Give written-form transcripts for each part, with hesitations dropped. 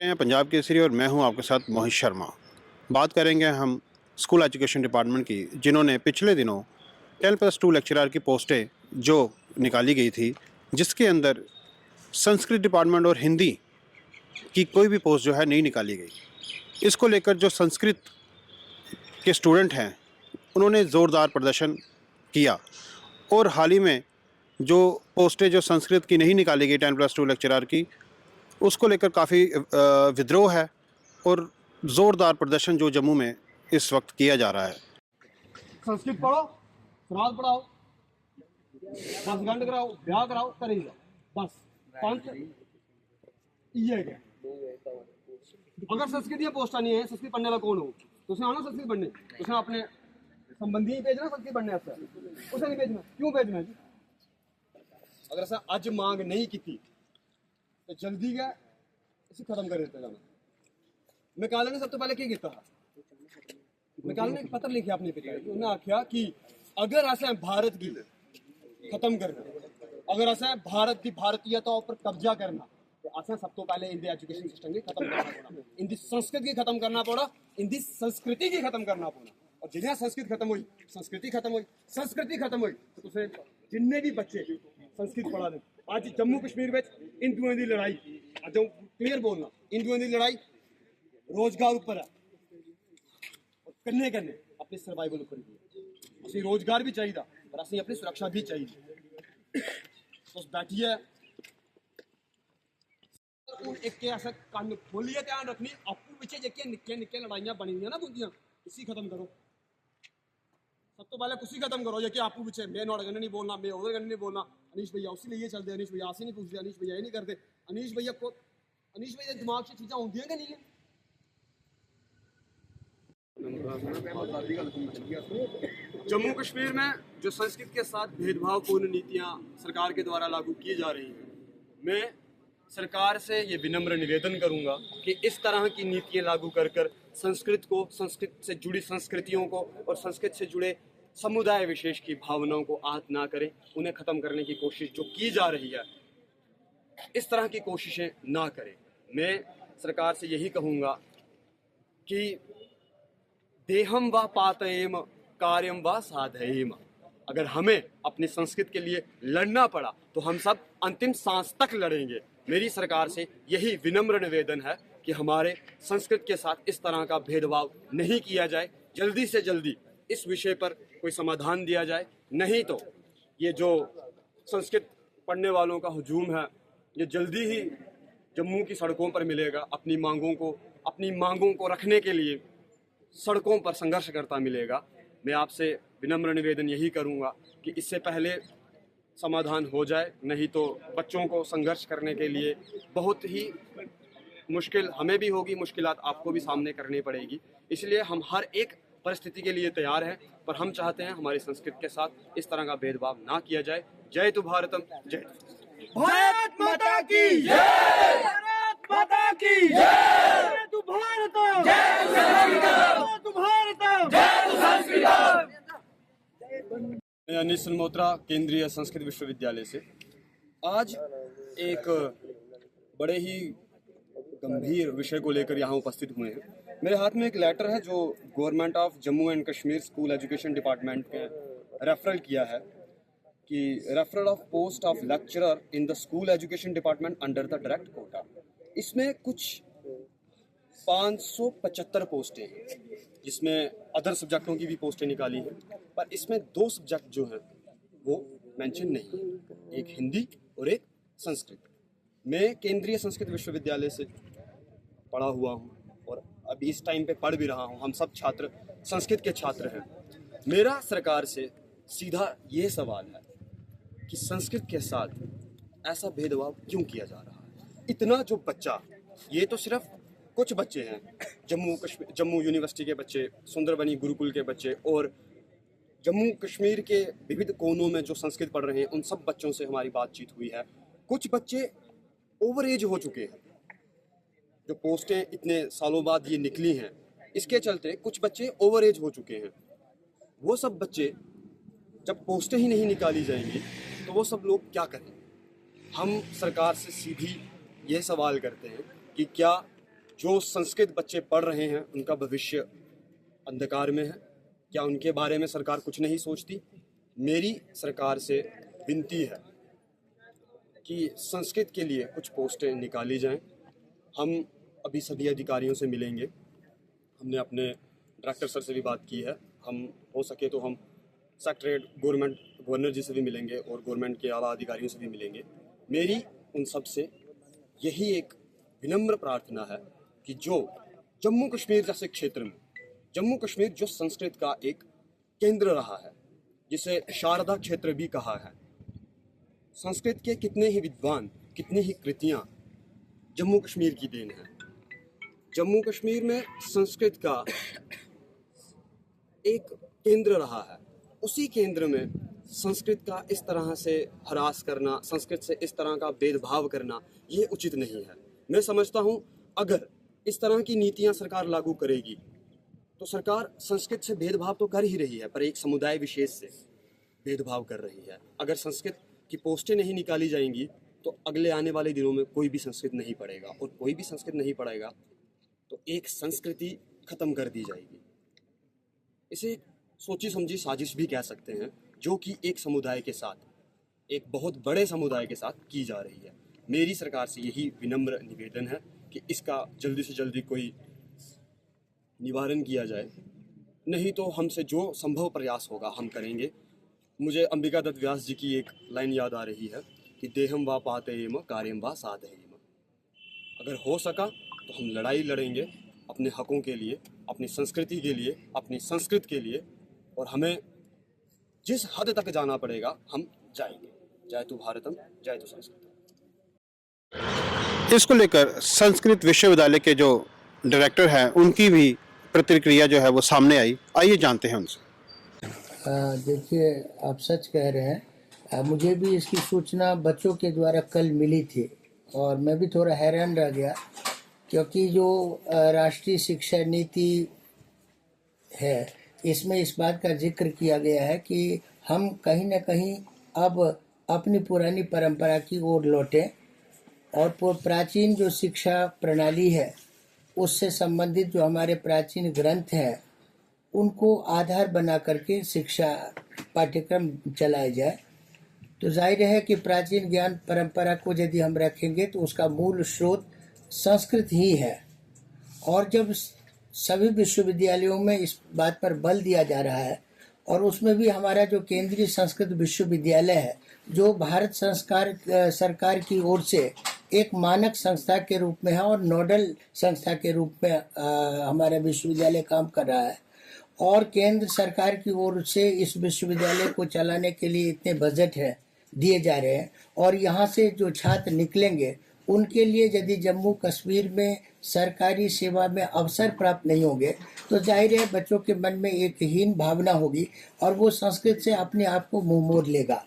हैं पंजाब केसरी और मैं हूं आपके साथ मोहित शर्मा। बात करेंगे हम स्कूल एजुकेशन डिपार्टमेंट की, जिन्होंने पिछले दिनों 10+2 लेक्चरर की पोस्टें जो निकाली गई थी, जिसके अंदर संस्कृत डिपार्टमेंट और हिंदी की कोई भी पोस्ट जो है नहीं निकाली गई। इसको लेकर जो संस्कृत के स्टूडेंट हैं उन्होंने ज़ोरदार प्रदर्शन किया और हाल ही में जो पोस्टें जो संस्कृत की नहीं निकाली गई 10+2 लेक्चरर की, उसको लेकर काफ़ी विद्रोह है और ज़ोरदार प्रदर्शन जो जम्मू में इस वक्त किया जा रहा है। संस्कृत पढ़ो, श्राद्ध पढ़ाओ, वर्षगंठ कराओ, ब्याह कराओ, करी जाओ, बस पंथ ये है। अगर संस्कृत की पोस्टा नहीं है, संस्कृत पढ़ने वाला कौन हो? तो उसने आना संस्कृत पढ़ने, उसने अपने संबंधी ही भेजना संस्कृत पढ़ने वास्ते, उसे नहीं भेजना। क्यों भेजना है जी? अगर ऐसा अज मांग नहीं की तो जल्दी गया इसे खत्म कर देते जाना। मैकाले ने सब तो पहले क्या किया? मैकाले ने एक पत्र लिखा अपने पीरियड, उन्हें आख्या कि अगर ऐसा भारत की खत्म करना, अगर ऐसा भारत की भारतीयता पर कब्जा करना, तो असें सब तो पहले इंदी एजुकेशन सिस्टम की खत्म करना पड़ा, इंदी संस्कृत की खत्म करना पड़ा, इंदी संस्कृति की खत्म करना पड़ा। और जिन्हें संस्कृत खत्म हुई, संस्कृति खत्म हुई, संस्कृति खत्म हुई, तो तुझे जिन्ने भी बच्चे संस्कृत पढ़ा दे। आज जम्मू कश्मीर में हिंदुओं की लड़ाई, आज क्लियर बोलना, हिंदुओं की लड़ाई रोजगार ऊपर है और कन्ने कन्ने अपने सर्वाइवल ऊपर भी। असं रोजगार भी चाहिए पर असं अपनी सुरक्षा भी चाहिए। तो बैठिए एक ऐसा कन्न खोलिए, ध्यान रखनी आपू पिछे जेके निक्के निक्के लड़ाइयां बनी हुई ना बुंदियां, इसी खत्म करो। सब तो पहले कुछ खत्म करो, ये कि आपू पीछे मैं नोड़ गन्ने नहीं बोलना, मैं उधर गन्ने नहीं बोलना। अनीश भैया उसी लिए चलते, अनीश भैया आसे नहीं पूछते, अनीश भैया ये नहीं करते। अनीश भैया को, अनीश भैया दिमाग से चीजें होंगी कि नहीं है? जम्मू कश्मीर में जो संस्कृत के साथ भेदभावपूर्ण नीतियां सरकार के द्वारा लागू की जा रही हैं, मैं सरकार से ये विनम्र निवेदन करूंगा कि इस तरह की नीतियां लागू कर संस्कृत को, संस्कृत से जुड़ी संस्कृतियों को और संस्कृत से जुड़े समुदाय विशेष की भावनाओं को आहत ना करें। उन्हें खत्म करने की कोशिश जो की जा रही है, इस तरह की कोशिशें ना करें। मैं सरकार से यही कहूंगा कि देहम व पातयेम कार्यम व साधयेम। अगर हमें अपनी संस्कृत के लिए लड़ना पड़ा तो हम सब अंतिम सांस तक लड़ेंगे। मेरी सरकार से यही विनम्र निवेदन है कि हमारे संस्कृत के साथ इस तरह का भेदभाव नहीं किया जाए। जल्दी से जल्दी इस विषय पर कोई समाधान दिया जाए, नहीं तो ये जो संस्कृत पढ़ने वालों का हुजूम है, ये जल्दी ही जम्मू की सड़कों पर मिलेगा। अपनी मांगों को रखने के लिए सड़कों पर संघर्ष करता मिलेगा। मैं आपसे विनम्र निवेदन यही करूंगा कि इससे पहले समाधान हो जाए, नहीं तो बच्चों को संघर्ष करने के लिए बहुत ही मुश्किल हमें भी होगी, मुश्किलात आपको भी सामने करनी पड़ेगी। इसलिए हम हर एक परिस्थिति के लिए तैयार हैं, पर हम चाहते हैं हमारी संस्कृति के साथ इस तरह का भेदभाव ना किया जाए। जय तु भारतम, जय भारत माता की जय, भारत माता की जय, जय तु भारतम, जय तु संस्कृतम, जय तु भारतम, जय तु संस्कृतम। मैं अनीश मल्होत्रा, केंद्रीय संस्कृत विश्वविद्यालय से आज एक बड़े ही गंभीर विषय को लेकर यहाँ उपस्थित हुए हैं। मेरे हाथ में एक लेटर है जो government of Jammu and Kashmir school education department के रेफरल किया है कि referral of post of lecturer in the school education department under the direct quota. इसमें कुछ 575 पोस्टें हैं, जिसमें अदर सब्जेक्टों की भी पोस्टें निकाली हैं, पर इसमें 2 सब्जेक्ट जो हैं वो मेंशन नहीं है, एक हिंदी और एक संस्कृत। मैं केंद्रीय संस्कृत विश्वविद्यालय से पढ़ा हुआ हूँ और अभी इस टाइम पे पढ़ भी रहा हूँ। हम सब छात्र संस्कृत के छात्र हैं। मेरा सरकार से सीधा ये सवाल है कि संस्कृत के साथ ऐसा भेदभाव क्यों किया जा रहा है? इतना जो बच्चा, ये तो सिर्फ कुछ बच्चे हैं, जम्मू यूनिवर्सिटी के बच्चे, सुंदरबनी गुरुकुल के बच्चे और जम्मू कश्मीर के विविध कोनों में जो संस्कृत पढ़ रहे हैं, उन सब बच्चों से हमारी बातचीत हुई है। कुछ बच्चे ओवर एज हो चुके हैं, जो पोस्टें इतने सालों बाद ये निकली हैं, इसके चलते कुछ बच्चे ओवर एज हो चुके हैं। वो सब बच्चे जब पोस्टें ही नहीं निकाली जाएंगी तो वो सब लोग क्या करें? हम सरकार से सीधी ये सवाल करते हैं कि क्या जो संस्कृत बच्चे पढ़ रहे हैं उनका भविष्य अंधकार में है। क्या उनके बारे में सरकार कुछ नहीं सोचती? मेरी सरकार से विनती है कि संस्कृत के लिए कुछ पोस्टें निकाली जाएं। हम अभी सभी अधिकारियों से मिलेंगे। हमने अपने डायरेक्टर सर से भी बात की है। हम हो सके तो हम सेक्रेटरीट गवर्नर जी से भी मिलेंगे और गवर्नमेंट के आला अधिकारियों से भी मिलेंगे। मेरी उन सब से यही एक विनम्र प्रार्थना है कि जो जम्मू कश्मीर जैसे क्षेत्र में, जम्मू कश्मीर जो संस्कृत का एक केंद्र रहा है, जिसे शारदा क्षेत्र भी कहा है, संस्कृत के कितने ही विद्वान, कितनी ही कृतियाँ जम्मू कश्मीर की देन है। जम्मू कश्मीर में संस्कृत का एक केंद्र रहा है, उसी केंद्र में संस्कृत का इस तरह से हरास करना, संस्कृत से इस तरह का भेदभाव करना, ये उचित नहीं है। मैं समझता हूँ अगर इस तरह की नीतियाँ सरकार लागू करेगी तो सरकार संस्कृत से भेदभाव तो कर ही रही है, पर एक समुदाय विशेष से भेदभाव कर रही है। अगर संस्कृत की पोस्टें नहीं निकाली जाएंगी तो अगले आने वाले दिनों में कोई भी संस्कृत नहीं पढ़ेगा, और कोई भी संस्कृत नहीं पढ़ेगा तो एक संस्कृति खत्म कर दी जाएगी। इसे सोची समझी साजिश भी कह सकते हैं, जो कि एक समुदाय के साथ, एक बहुत बड़े समुदाय के साथ की जा रही है। मेरी सरकार से यही विनम्र निवेदन है कि इसका जल्दी से जल्दी कोई निवारण किया जाए, नहीं तो हमसे जो संभव प्रयास होगा हम करेंगे। मुझे अंबिका दत्त व्यास जी की एक लाइन याद आ रही है कि देहम वा पातेयम कार्यम वा साधयेम। अगर हो सका तो हम लड़ाई लड़ेंगे अपने हकों के लिए, अपनी संस्कृति के लिए, अपनी संस्कृत के लिए, और हमें जिस हद तक जाना पड़ेगा हम जाएंगे। जय तो भारतम, जय तो संस्कृत। इसको लेकर संस्कृत विश्वविद्यालय के जो डायरेक्टर हैं उनकी भी प्रतिक्रिया जो है वो सामने आई। आइए जानते हैं उनसे। देखिए, आप सच कह रहे हैं। मुझे भी इसकी सूचना बच्चों के द्वारा कल मिली थी और मैं भी थोड़ा हैरान रह गया, क्योंकि जो राष्ट्रीय शिक्षा नीति है इसमें इस बात का जिक्र किया गया है कि हम कहीं ना कहीं अब अपनी पुरानी परंपरा की ओर लौटें और प्राचीन जो शिक्षा प्रणाली है उससे संबंधित जो हमारे प्राचीन ग्रंथ हैं उनको आधार बना करके शिक्षा पाठ्यक्रम चलाया जाए। तो जाहिर है कि प्राचीन ज्ञान परंपरा को यदि हम रखेंगे तो उसका मूल स्रोत संस्कृत ही है। और जब सभी विश्वविद्यालयों में इस बात पर बल दिया जा रहा है, और उसमें भी हमारा जो केंद्रीय संस्कृत विश्वविद्यालय है, जो भारत सरकार की ओर से एक मानक संस्था के रूप में है और नोडल संस्था के रूप में हमारा विश्वविद्यालय काम कर रहा है, और केंद्र सरकार की ओर से इस विश्वविद्यालय को चलाने के लिए इतने बजट है दिए जा रहे हैं, और यहाँ से जो छात्र निकलेंगे उनके लिए यदि जम्मू कश्मीर में सरकारी सेवा में अवसर प्राप्त नहीं होंगे तो जाहिर है बच्चों के मन में एक हीन भावना होगी और वो संस्कृत से अपने आप को मुंह मोड़ लेगा।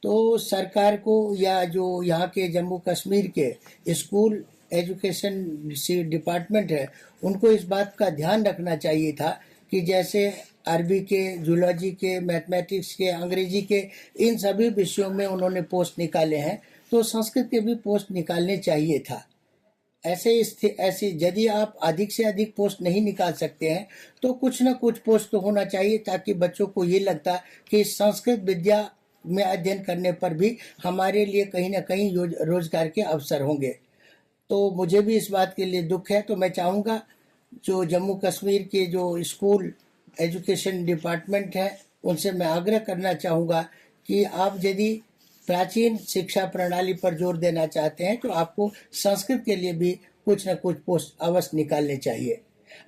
तो सरकार को या जो यहाँ के जम्मू कश्मीर के स्कूल एजुकेशन डिपार्टमेंट है उनको इस बात का ध्यान रखना चाहिए था कि जैसे अरबी के, जूलॉजी के, मैथमेटिक्स के, अंग्रेजी के, इन सभी विषयों में उन्होंने पोस्ट निकाले हैं तो संस्कृत के भी पोस्ट निकालने चाहिए था। ऐसे यदि आप अधिक से अधिक पोस्ट नहीं निकाल सकते हैं तो कुछ ना कुछ पोस्ट तो होना चाहिए, ताकि बच्चों को ये लगता कि संस्कृत विद्या में अध्ययन करने पर भी हमारे लिए कहीं ना कहीं रोजगार के अवसर होंगे। तो मुझे भी इस बात के लिए दुख है। तो मैं चाहूँगा जो जम्मू कश्मीर के जो स्कूल एजुकेशन डिपार्टमेंट है उनसे मैं आग्रह करना चाहूँगा कि आप यदि प्राचीन शिक्षा प्रणाली पर जोर देना चाहते हैं तो आपको संस्कृत के लिए भी कुछ न कुछ पोस्ट अवश्य निकालने चाहिए।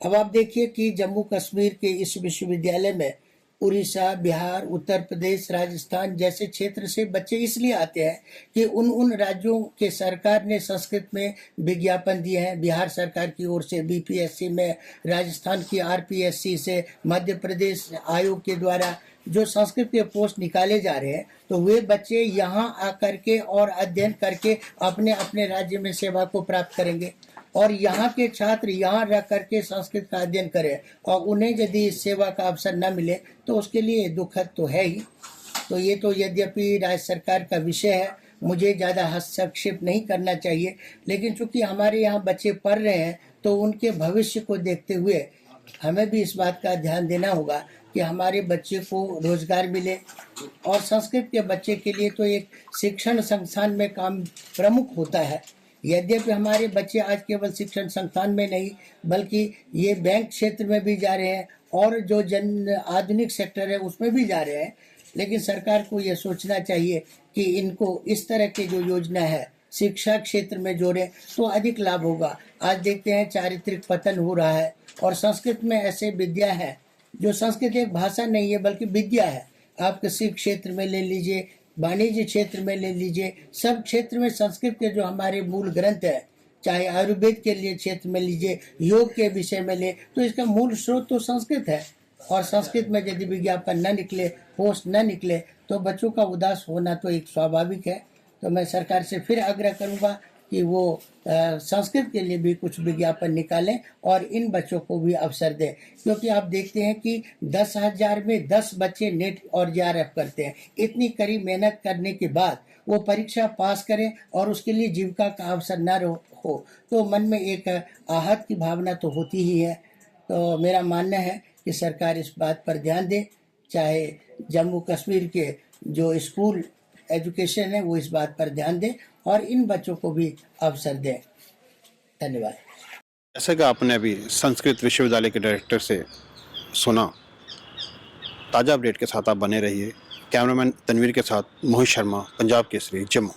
अब आप देखिए कि जम्मू कश्मीर के इस विश्वविद्यालय में उड़ीसा, बिहार, उत्तर प्रदेश, राजस्थान जैसे क्षेत्र से बच्चे इसलिए आते हैं कि उन राज्यों के सरकार ने संस्कृत में विज्ञापन दिए हैं। बिहार सरकार की ओर से बीपीएससी में, राजस्थान की आरपीएससी से, मध्य प्रदेश आयोग के द्वारा जो संस्कृत के पोस्ट निकाले जा रहे हैं, तो वे बच्चे यहाँ आकर के और अध्ययन करके अपने अपने राज्य में सेवा को प्राप्त करेंगे, और यहाँ के छात्र यहाँ रह करके संस्कृत का अध्ययन करें और उन्हें यदि इस सेवा का अवसर न मिले तो उसके लिए दुखद तो है ही। तो ये तो यद्यपि राज्य सरकार का विषय है, मुझे ज़्यादा हस्तक्षेप नहीं करना चाहिए, लेकिन चूंकि हमारे यहाँ बच्चे पढ़ रहे हैं तो उनके भविष्य को देखते हुए हमें भी इस बात का ध्यान देना होगा कि हमारे बच्चे को रोजगार मिले। और संस्कृत के बच्चे के लिए तो एक शिक्षण संस्थान में काम प्रमुख होता है। यद्यपि हमारे बच्चे आज केवल शिक्षण संस्थान में नहीं बल्कि ये बैंक क्षेत्र में भी जा रहे हैं और जो जन आधुनिक सेक्टर है उसमें भी जा रहे हैं, लेकिन सरकार को ये सोचना चाहिए कि इनको इस तरह की जो योजना है शिक्षा क्षेत्र में जोड़े तो अधिक लाभ होगा। आज देखते हैं चारित्रिक पतन हो रहा है और संस्कृत में ऐसे विद्या है जो संस्कृत एक भाषा नहीं है बल्कि विद्या है। आप किसी क्षेत्र में ले लीजिए, वाणिज्य क्षेत्र में ले लीजिए, सब क्षेत्र में संस्कृत के जो हमारे मूल ग्रंथ है, चाहे आयुर्वेद के लिए क्षेत्र में लीजिए, योग के विषय में ले, तो इसका मूल स्रोत तो संस्कृत है। और संस्कृत में यदि विज्ञापन न निकले, पोस्ट न निकले, तो बच्चों का उदास होना तो एक स्वाभाविक है। तो मैं सरकार से फिर आग्रह करूंगा कि वो संस्कृत के लिए भी कुछ विज्ञापन निकालें और इन बच्चों को भी अवसर दें, क्योंकि आप देखते हैं कि 10,000 में 10 बच्चे नेट और JRF करते हैं। इतनी कड़ी मेहनत करने के बाद वो परीक्षा पास करें और उसके लिए जीविका का अवसर न हो तो मन में एक आहत की भावना तो होती ही है। तो मेरा मानना है कि सरकार इस बात पर ध्यान दे, चाहे जम्मू कश्मीर के जो स्कूल एजुकेशन है वो इस बात पर ध्यान दे और इन बच्चों को भी अवसर दे। धन्यवाद। जैसे कि आपने अभी संस्कृत विश्वविद्यालय के डायरेक्टर से सुना, ताज़ा अपडेट के साथ आप बने रहिए। कैमरामैन तनवीर के साथ मोहित शर्मा, पंजाब केसरी, जम्मू।